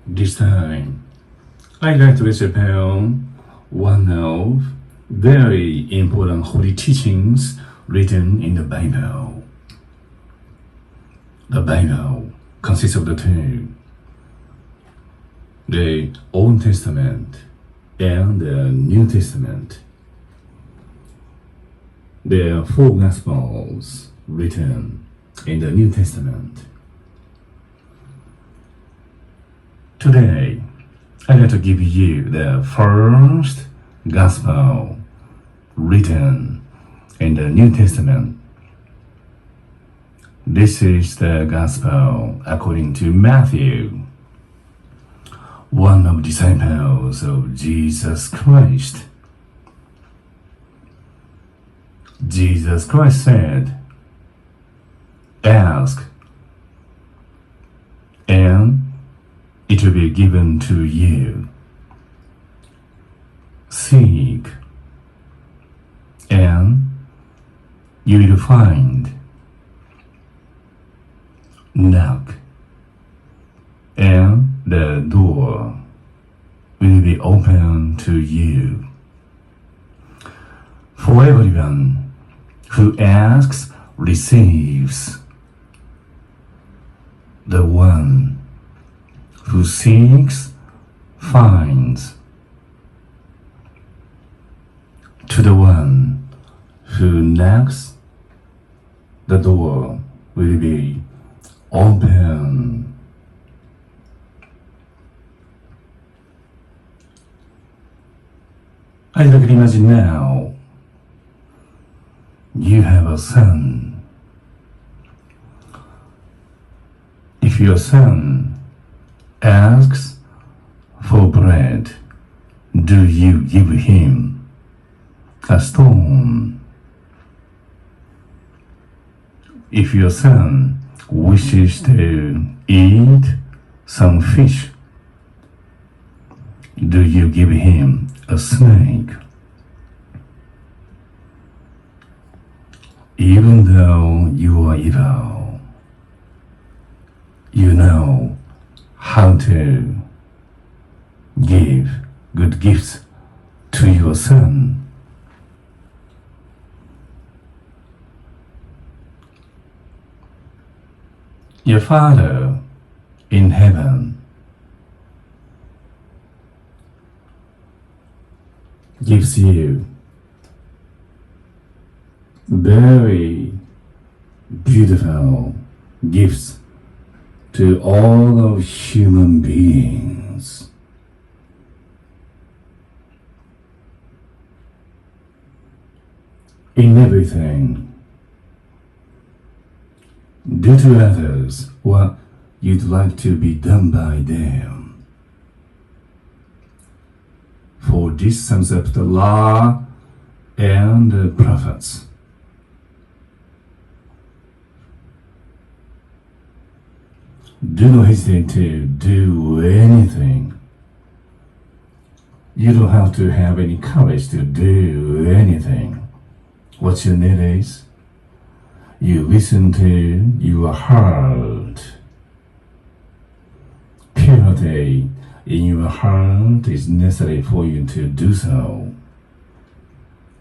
This time, I'd like to expound one of very important holy teachings written in the Bible. The Bible consists of the two, the Old Testament and the New Testament. There are 4 Gospels written in the New Testament. Today, I'd like to give you the first Gospel written in the New Testament. This is the Gospel according to Matthew, one of the disciples of Jesus Christ. Jesus Christ said, "Ask, and it will be given to you. Seek, and you will find. Knock, and the door will be open to you. For everyone who asks receives. The one who seeks finds. To the one who knocks, the door will be open." I can imagine now, you have a son. If your son asks for bread, do you give him a stone? If your son wishes to eat some fish, do you give him a snake? Even though you are evil, you know how to give good gifts to your son. Your Father in heaven gives you very beautiful gifts to all of human beings. In everything, do to others what you'd like to be done by them. For this sums up the law and the prophets. Do not hesitate to do anything. You don't have to have any courage to do anything. What you need is, you listen to your heart. Purity in your heart is necessary for you to do so.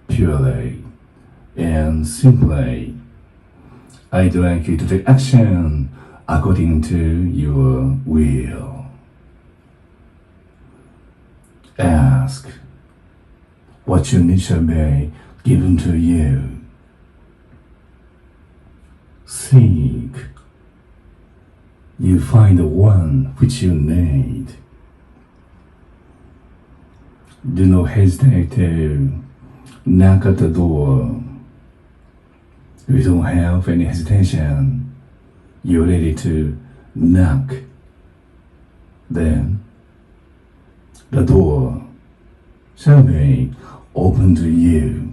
Purely and simply, I'd like you to take action according to your will. Ask, what you need shall be given to you. Seek, you find the one which you need. Do not hesitate to knock at the door. If you don't have any hesitation, you're ready to knock, then the door shall be open to you.